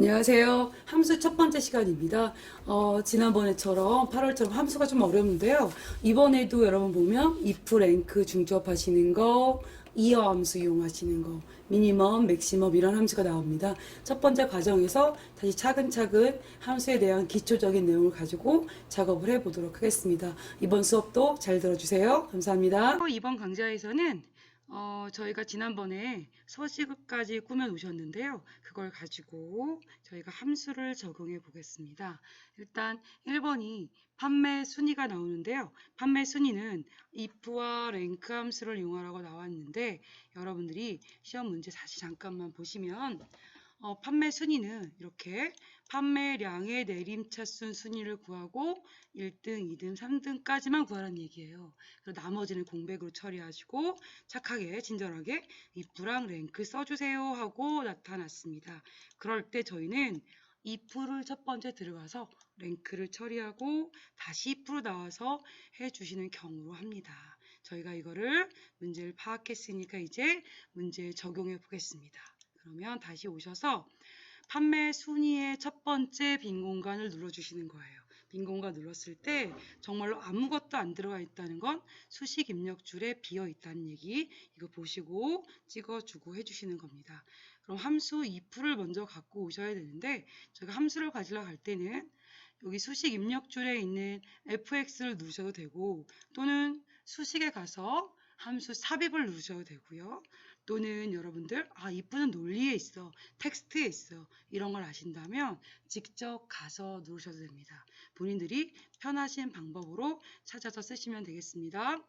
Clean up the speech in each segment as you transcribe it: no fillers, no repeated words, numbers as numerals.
안녕하세요. 함수 첫 번째 시간입니다. 지난번에처럼 8월처럼 함수가 좀 어려운데요. 이번에도 여러분 보면 if, rank 중첩하시는 거, 이어 함수 이용하시는 거, 미니멈, 맥시멈 이런 함수가 나옵니다. 첫 번째 과정에서 다시 차근차근 함수에 대한 기초적인 내용을 가지고 작업을 해보도록 하겠습니다. 이번 수업도 잘 들어주세요. 감사합니다. 이번 강좌에서는 저희가 지난번에 서식까지 꾸며 놓으셨는데요. 그걸 가지고 저희가 함수를 적용해 보겠습니다. 일단 1번이 판매 순위가 나오는데요. 판매 순위는 if와 rank 함수를 이용하라고 나왔는데 여러분들이 시험 문제 다시 잠깐만 보시면 판매 순위는 이렇게 판매량의 내림차순 순위를 구하고 1등, 2등, 3등까지만 구하라는 얘기예요. 그리고 나머지는 공백으로 처리하시고 착하게 친절하게 if랑 rank 써주세요 하고 나타났습니다. 그럴 때 저희는 if를 첫 번째 들어가서 rank를 처리하고 다시 if로 나와서 해주시는 경우로 합니다. 저희가 이거를 문제를 파악했으니까 이제 문제에 적용해 보겠습니다. 그러면 다시 오셔서 판매 순위의 첫 번째 빈 공간을 눌러주시는 거예요. 빈 공간 눌렀을 때 정말로 아무것도 안 들어가 있다는 건 수식 입력줄에 비어 있다는 얘기, 이거 보시고 찍어주고 해주시는 겁니다. 그럼 함수 if를 먼저 갖고 오셔야 되는데 저희가 함수를 가지러 갈 때는 여기 수식 입력줄에 있는 fx를 누르셔도 되고 또는 수식에 가서 함수 삽입을 누르셔도 되고요. 또는 여러분들 if는 논리에 있어, 텍스트에 있어 이런 걸 아신다면 직접 가서 누르셔도 됩니다. 본인들이 편하신 방법으로 찾아서 쓰시면 되겠습니다.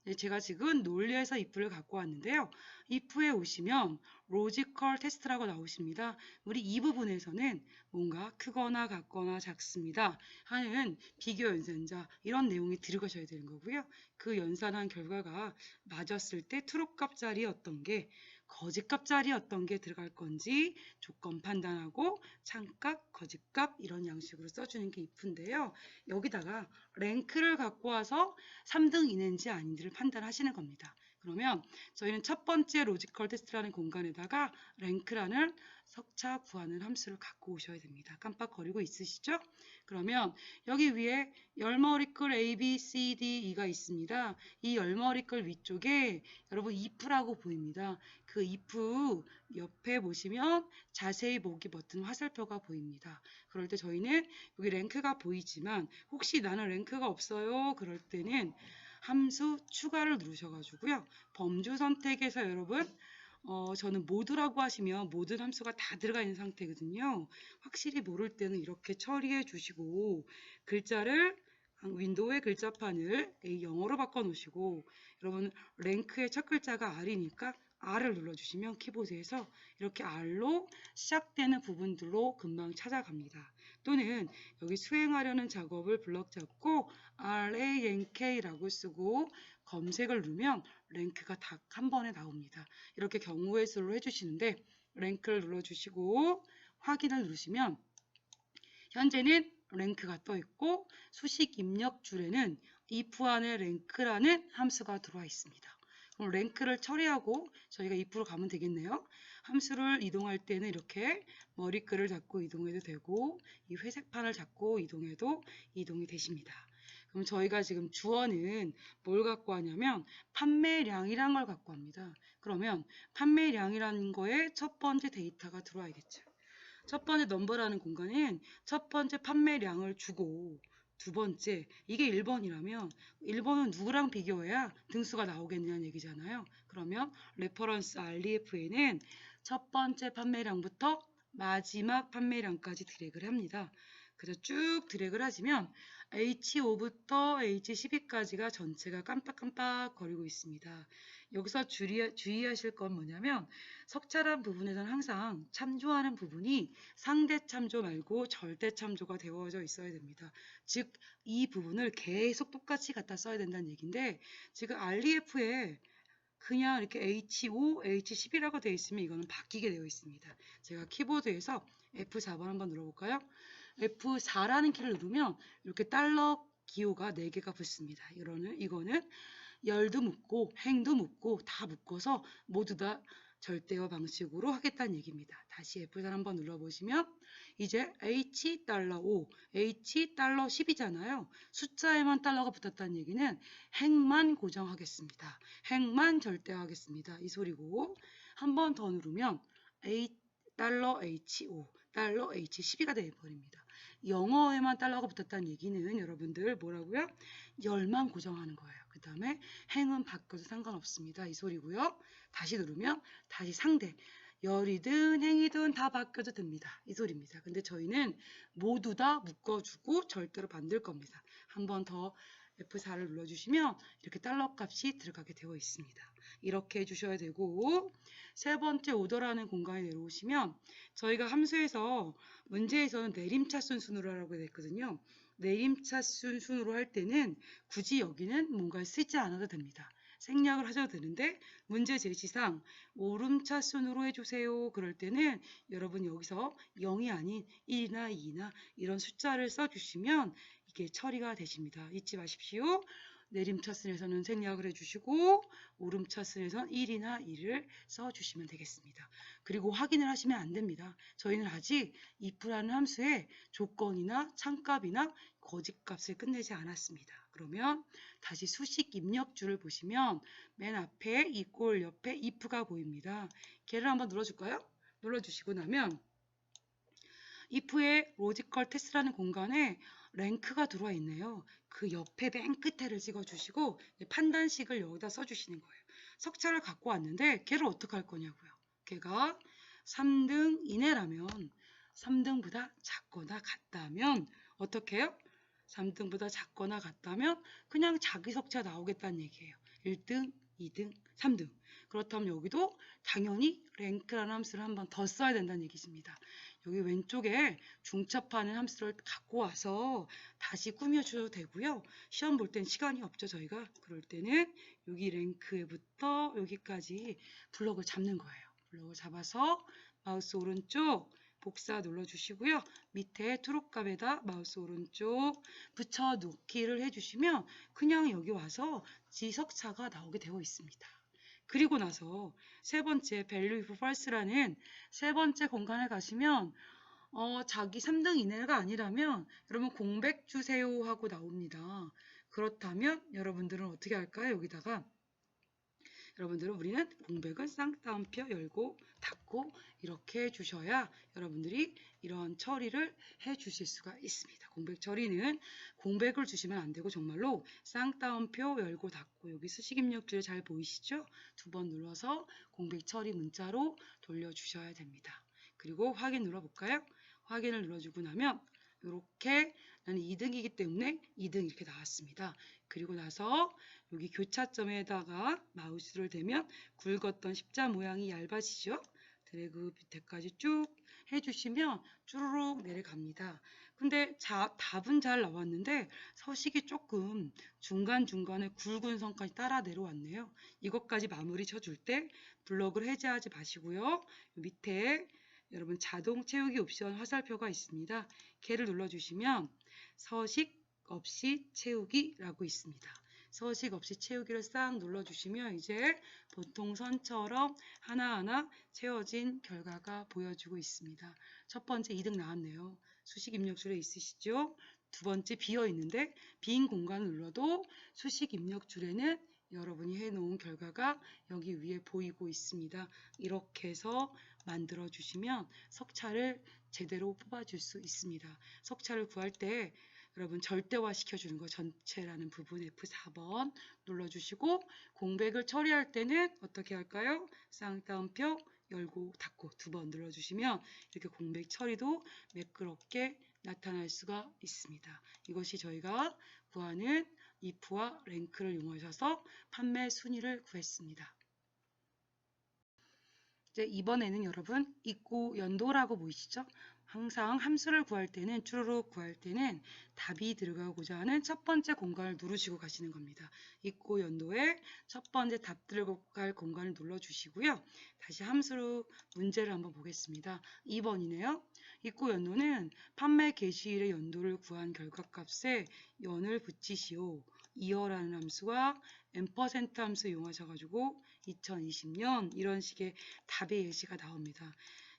네, 제가 지금 논리에서 if를 갖고 왔는데요. if에 오시면 로지컬 테스트라고 나오십니다. 우리 이 부분에서는 뭔가 크거나 같거나 작습니다 하는 비교 연산자 이런 내용이 들어가셔야 되는 거고요. 그 연산한 결과가 맞았을 때 트루값짜리 어떤 게 거짓값짜리 어떤 게 들어갈 건지 조건 판단하고 참값, 거짓값 이런 양식으로 써주는 게 if인데요. 여기다가 랭크를 갖고 와서 3등 이내인지 아닌지를 판단하시는 겁니다. 그러면 저희는 첫 번째 로지컬 테스트라는 공간에다가 랭크라는 석차 구하는 함수를 갖고 오셔야 됩니다. 깜빡거리고 있으시죠? 그러면 여기 위에 열머리끌 A, B, C, D, E가 있습니다. 이 열머리끌 위쪽에 여러분 if라고 보입니다. 그 if 옆에 보시면 자세히 보기 버튼 화살표가 보입니다. 그럴 때 저희는 여기 랭크가 보이지만 혹시 나는 랭크가 없어요. 그럴 때는 함수 추가를 누르셔가지고요. 범주 선택에서 여러분 저는 모두라고 하시면 모든 함수가 다 들어가 있는 상태거든요. 확실히 모를 때는 이렇게 처리해 주시고 글자를 윈도우의 글자판을 영어로 바꿔 놓으시고 여러분 랭크의 첫 글자가 R이니까 R을 눌러주시면 키보드에서 이렇게 R로 시작되는 부분들로 금방 찾아갑니다. 또는 여기 수행하려는 작업을 블럭 잡고 RANK라고 쓰고 검색을 누르면 랭크가 딱 한 번에 나옵니다. 이렇게 경우의 수로 해주시는데 랭크를 눌러주시고 확인을 누르시면 현재는 랭크가 떠 있고 수식 입력 줄에는 if 안에 랭크라는 함수가 들어와 있습니다. 그럼 랭크를 처리하고 저희가 if로 가면 되겠네요. 함수를 이동할 때는 이렇게 머리글을 잡고 이동해도 되고 이 회색판을 잡고 이동해도 이동이 되십니다. 그럼 저희가 지금 주어는 뭘 갖고 하냐면 판매량이란 걸 갖고 합니다. 그러면 판매량이라는 거에 첫 번째 데이터가 들어와야겠죠. 첫 번째 넘버라는 공간엔 첫 번째 판매량을 주고 두 번째 이게 1번이라면 1번은 누구랑 비교해야 등수가 나오겠냐는 얘기잖아요. 그러면 레퍼런스 REF에는 첫 번째 판매량부터 마지막 판매량까지 드래그를 합니다. 그래서 쭉 드래그를 하시면 H5부터 H12까지가 전체가 깜빡깜빡 거리고 있습니다. 여기서 주의하실 건 뭐냐면 석차란 부분에서는 항상 참조하는 부분이 상대 참조 말고 절대 참조가 되어져 있어야 됩니다. 즉 이 부분을 계속 똑같이 갖다 써야 된다는 얘기인데 지금 REF에 그냥 이렇게 H5, H10이라고 되어 있으면 이거는 바뀌게 되어 있습니다. 제가 키보드에서 F4번 한번 눌러볼까요? F4라는 키를 누르면 이렇게 달러 기호가 4개가 붙습니다. 이거는 열도 묶고 행도 묶고 다 묶어서 모두 다 절대어 방식으로 하겠다는 얘기입니다. 다시 F4 한번 눌러보시면 이제 H$5, H$10이잖아요. 숫자에만 달러가 붙었다는 얘기는 행만 고정하겠습니다. 행만 절대화하겠습니다. 이 소리고 한 번 더 누르면 달러 H5, 달러 H12가 되어버립니다. 영어에만 달러가 붙었다는 얘기는 여러분들 뭐라고요? 열만 고정하는 거예요. 그 다음에 행은 바뀌어도 상관없습니다. 이 소리고요. 다시 누르면 다시 상대. 열이든 행이든 다 바뀌어도 됩니다. 이 소리입니다. 근데 저희는 모두 다 묶어주고 절대로 만들 겁니다. 한 번 더 F4를 눌러주시면 이렇게 달러 값이 들어가게 되어 있습니다. 이렇게 해주셔야 되고 세 번째 오더라는 공간에 내려오시면 저희가 함수에서 문제에서는 내림차순 순으로 하라고 되어 있거든요. 내림차순 순으로 할 때는 굳이 여기는 뭔가를 쓰지 않아도 됩니다. 생략을 하셔도 되는데 문제 제시상 오름차순으로 해주세요. 그럴 때는 여러분 여기서 0이 아닌 1이나 2나 이런 숫자를 써주시면 이게 처리가 되십니다. 잊지 마십시오. 내림차순에서는 생략을 해주시고 오름차순에서는 1이나 2를 써주시면 되겠습니다. 그리고 확인을 하시면 안 됩니다. 저희는 아직 if라는 함수의 조건이나 참값이나 거짓값을 끝내지 않았습니다. 그러면 다시 수식 입력줄을 보시면 맨 앞에 equal 옆에 if가 보입니다. 걔를 한번 눌러줄까요? 눌러주시고 나면 if의 로지컬 테스트라는 공간에 랭크가 들어와 있네요. 그 옆에 맨 끝에를 찍어주시고 판단식을 여기다 써주시는 거예요. 석차를 갖고 왔는데 걔를 어떻게 할 거냐고요. 걔가 3등 이내라면 3등보다 작거나 같다면 어떻게 해요? 3등보다 작거나 같다면 그냥 자기 석차 나오겠다는 얘기예요. 1등, 2등, 3등. 그렇다면 여기도 당연히 랭크라는 함수를 한 번 더 써야 된다는 얘기입니다. 여기 왼쪽에 중첩하는 함수를 갖고 와서 다시 꾸며줘도 되고요. 시험 볼 땐 시간이 없죠, 저희가. 그럴 때는 여기 랭크부터 여기까지 블럭을 잡는 거예요. 블럭을 잡아서 마우스 오른쪽 복사 눌러주시고요. 밑에 트롯값에다 마우스 오른쪽 붙여놓기를 해주시면 그냥 여기 와서 지석차가 나오게 되어 있습니다. 그리고 나서 세 번째 value if false라는 세 번째 공간에 가시면 자기 3등 이내가 아니라면 여러분 공백 주세요 하고 나옵니다. 그렇다면 여러분들은 어떻게 할까요? 여기다가 여러분들은 우리는 공백은 쌍따옴표 열고 닫고 이렇게 해주셔야 여러분들이 이런 처리를 해주실 수가 있습니다. 공백 처리는 공백을 주시면 안 되고 정말로 쌍따옴표 열고 닫고 여기 수식 입력줄 잘 보이시죠? 두 번 눌러서 공백 처리 문자로 돌려주셔야 됩니다. 그리고 확인 눌러볼까요? 확인을 눌러주고 나면 이렇게 나는 2등이기 때문에 2등 이렇게 나왔습니다. 그리고 나서 여기 교차점에다가 마우스를 대면 굵었던 십자 모양이 얇아지죠. 드래그 밑에까지 쭉 해주시면 쭈루룩 내려갑니다. 근데 답은 잘 나왔는데 서식이 조금 중간중간에 굵은 선까지 따라 내려왔네요. 이것까지 마무리 쳐줄 때 블럭을 해제하지 마시고요. 밑에 여러분 자동 채우기 옵션 화살표가 있습니다. 걔를 눌러주시면 서식 없이 채우기라고 있습니다. 서식 없이 채우기를 싹 눌러주시면 이제 보통 선처럼 하나하나 채워진 결과가 보여주고 있습니다. 첫 번째 2등 나왔네요. 수식 입력줄에 있으시죠? 두 번째 비어 있는데 빈 공간을 눌러도 수식 입력줄에는 여러분이 해놓은 결과가 여기 위에 보이고 있습니다. 이렇게 해서 만들어 주시면 석차를 제대로 뽑아줄 수 있습니다. 석차를 구할 때 여러분 절대화 시켜주는 거 전체라는 부분 F4번 눌러주시고 공백을 처리할 때는 어떻게 할까요? 쌍따옴표 열고 닫고 두 번 눌러주시면 이렇게 공백 처리도 매끄럽게 나타날 수가 있습니다. 이것이 저희가 구하는 if와 랭크를 이용하셔서 판매 순위를 구했습니다. 이제 이번에는 여러분 있고 연도라고 보이시죠? 항상 함수를 구할 때는 쭈루룩 구할 때는 답이 들어가고자 하는 첫 번째 공간을 누르시고 가시는 겁니다. 있고 연도에 첫 번째 답 들어갈 공간을 눌러주시고요. 다시 함수로 문제를 한번 보겠습니다. 2번이네요. 있고 연도는 판매 개시일의 연도를 구한 결과값에 연을 붙이시오. year라는 함수와 %% 함수 이용하셔가지고 2020년 이런 식의 답의 예시가 나옵니다.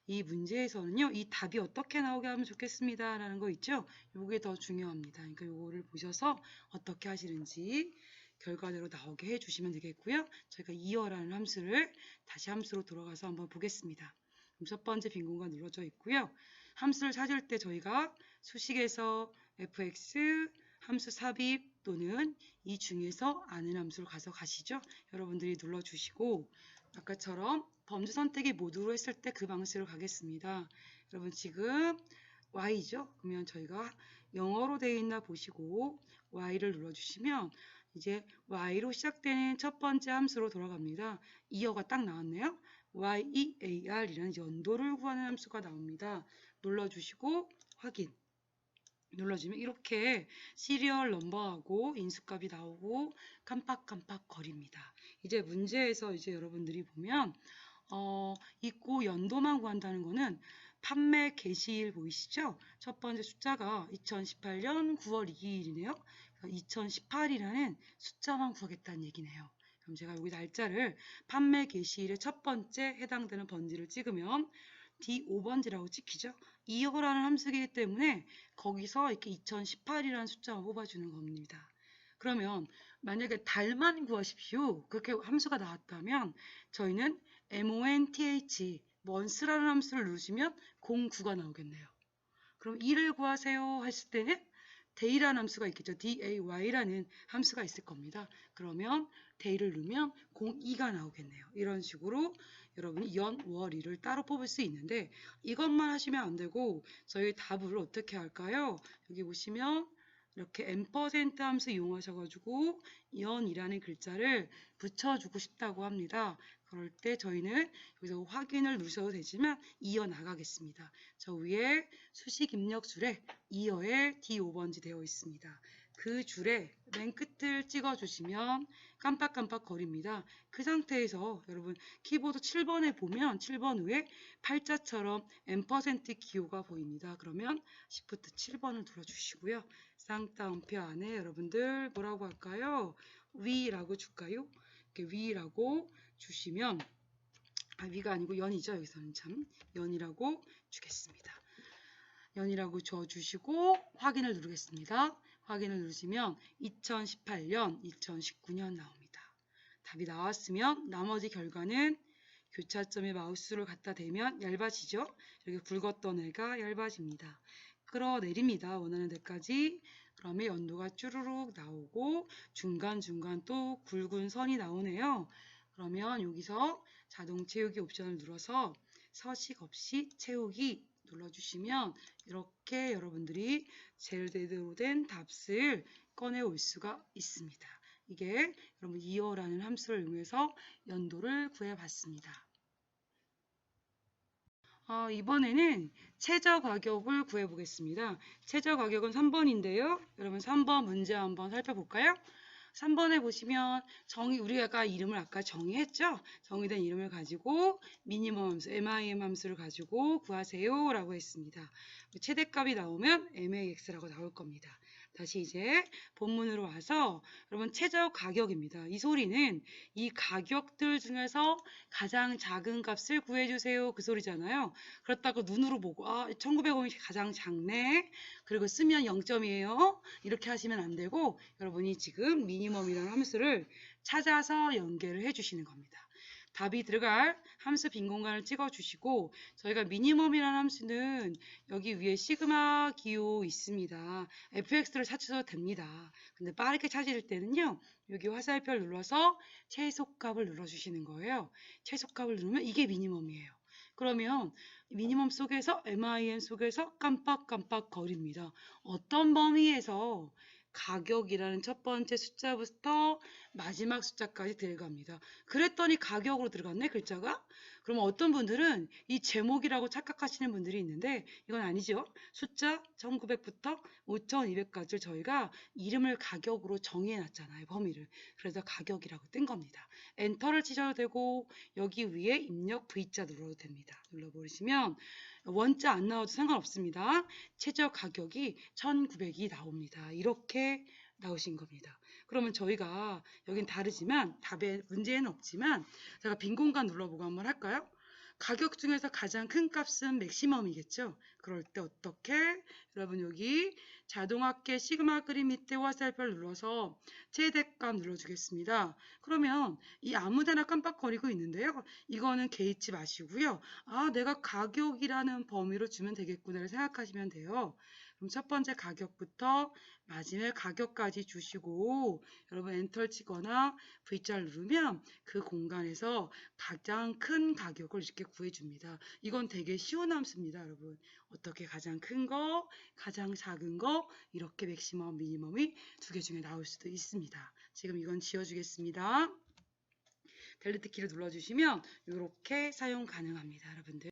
이 문제에서는요, 이 답이 어떻게 나오게 하면 좋겠습니다 라는 거 있죠? 이게 더 중요합니다. 그러니까 이거를 보셔서 어떻게 하시는지 결과대로 나오게 해주시면 되겠고요. 저희가 year라는 함수를 다시 함수로 돌아가서 한번 보겠습니다. 그럼 첫 번째 빈 공간 눌러져 있고요. 함수를 찾을 때 저희가 수식에서 fx, 함수 삽입 또는 이 중에서 아는 함수를 가져가시죠. 여러분들이 눌러주시고 아까처럼 범주 선택이 모두로 했을 때 그 방식으로 가겠습니다. 여러분 지금 y죠. 그러면 저희가 영어로 되어 있나 보시고 y를 눌러주시면 이제 y로 시작되는 첫 번째 함수로 돌아갑니다. 이어가 딱 나왔네요. year이라는 연도를 구하는 함수가 나옵니다. 눌러주시고 확인. 눌러주면 이렇게 시리얼 넘버하고 인수값이 나오고 깜빡깜빡 거립니다. 이제 문제에서 이제 여러분들이 보면 있고 연도만 구한다는 거는 판매 개시일 보이시죠? 첫 번째 숫자가 2018년 9월 2일이네요. 2018이라는 숫자만 구하겠다는 얘기네요. 그럼 제가 여기 날짜를 판매 개시일의 첫 번째 해당되는 번지를 찍으면 D5번지라고 찍히죠. 이어라는 함수이기 때문에 거기서 이렇게 2018이라는 숫자만 뽑아주는 겁니다. 그러면 만약에 달만 구하십시오. 그렇게 함수가 나왔다면 저희는 month, month라는 함수를 누르시면 09가 나오겠네요. 그럼 2를 구하세요 했을 때는 day라는 함수가 있겠죠. day라는 함수가 있을 겁니다. 그러면 day를 누르면 02가 나오겠네요. 이런 식으로 여러분이 연, 월, 일을 따로 뽑을 수 있는데 이것만 하시면 안 되고 저희 답을 어떻게 할까요? 여기 보시면 이렇게 %, 함수 이용하셔가지고 연이라는 글자를 붙여주고 싶다고 합니다. 그럴 때 저희는 여기서 확인을 누르셔도 되지만 이어나가겠습니다. 저 위에 수식 입력 줄에 이어에 D5번지 되어 있습니다. 그 줄에 맨 끝을 찍어주시면 깜빡깜빡 거립니다. 그 상태에서 여러분 키보드 7번에 보면 7번 위에 팔자처럼 %, 기호가 보입니다. 그러면 Shift 7번을 눌러주시고요. 쌍따옴표 안에 여러분들 뭐라고 할까요? 위라고 줄까요? 이렇게 위라고 주시면 위가 아니고 연이죠. 여기서는 참 연이라고 주겠습니다. 연이라고 줘주시고 확인을 누르겠습니다. 확인을 누르시면 2018년, 2019년 나옵니다. 답이 나왔으면 나머지 결과는 교차점에 마우스를 갖다 대면 얇아지죠. 이렇게 굵었던 애가 얇아집니다. 끌어내립니다. 원하는 데까지. 그러면 연도가 쭈루룩 나오고 중간중간 또 굵은 선이 나오네요. 그러면 여기서 자동 채우기 옵션을 눌러서 서식 없이 채우기 눌러주시면 이렇게 여러분들이 제대로 된 답을 꺼내올 수가 있습니다. 이게 여러분 year라는 함수를 이용해서 연도를 구해봤습니다. 이번에는 최저 가격을 구해보겠습니다. 최저 가격은 3번인데요. 여러분 3번 문제 한번 살펴볼까요? 3번에 보시면 우리가 이름을 아까 정의했죠? 정의된 이름을 가지고 미니멈 함수, MIM 함수를 가지고 구하세요 라고 했습니다. 최대값이 나오면 MAX라고 나올 겁니다. 다시 이제 본문으로 와서 여러분 최저 가격입니다. 이 소리는 이 가격들 중에서 가장 작은 값을 구해주세요 그 소리잖아요. 그렇다고 눈으로 보고 1900원이 가장 작네. 그리고 쓰면 0점이에요. 이렇게 하시면 안 되고 여러분이 지금 미니멈이라는 함수를 찾아서 연결을 해주시는 겁니다. 답이 들어갈 함수 빈 공간을 찍어주시고 저희가 미니멈이라는 함수는 여기 위에 시그마 기호 있습니다. fx를 찾으셔도 됩니다. 근데 빠르게 찾을 때는요. 여기 화살표를 눌러서 최소값을 눌러주시는 거예요. 최소값을 누르면 이게 미니멈이에요. 그러면 미니멈 속에서 MIM 속에서 깜빡깜빡 거립니다. 어떤 범위에서 가격이라는 첫 번째 숫자부터 마지막 숫자까지 들어갑니다. 그랬더니 가격으로 들어갔네 글자가? 그러면 어떤 분들은 이 제목이라고 착각하시는 분들이 있는데 이건 아니죠. 숫자 1900부터 5200까지를 저희가 이름을 가격으로 정의해놨잖아요. 범위를. 그래서 가격이라고 뜬 겁니다. 엔터를 치셔도 되고 여기 위에 입력 V자 눌러도 됩니다. 눌러버리시면 원자 안 나와도 상관없습니다. 최저 가격이 1900이 나옵니다. 이렇게 나오신 겁니다. 그러면 저희가 여긴 다르지만 답에 문제는 없지만 제가 빈 공간 눌러보고 한번 할까요? 가격 중에서 가장 큰 값은 맥시멈이겠죠. 그럴 때 어떻게? 여러분 여기 자동합계 시그마 그림 밑에 화살표를 눌러서 최대값 눌러주겠습니다. 그러면 이 아무데나 깜빡거리고 있는데요. 이거는 개의치 마시고요. 아, 내가 가격이라는 범위로 주면 되겠구나를 생각하시면 돼요. 그럼 첫 번째 가격부터 마지막 가격까지 주시고 여러분 엔터를 치거나 V자를 누르면 그 공간에서 가장 큰 가격을 이렇게 구해줍니다. 이건 되게 쉬운 함수입니다, 여러분. 어떻게 가장 큰 거, 가장 작은 거 이렇게 맥시멈, 미니멈이 두 개 중에 나올 수도 있습니다. 지금 이건 지워주겠습니다. 델리트 키를 눌러주시면 이렇게 사용 가능합니다, 여러분들.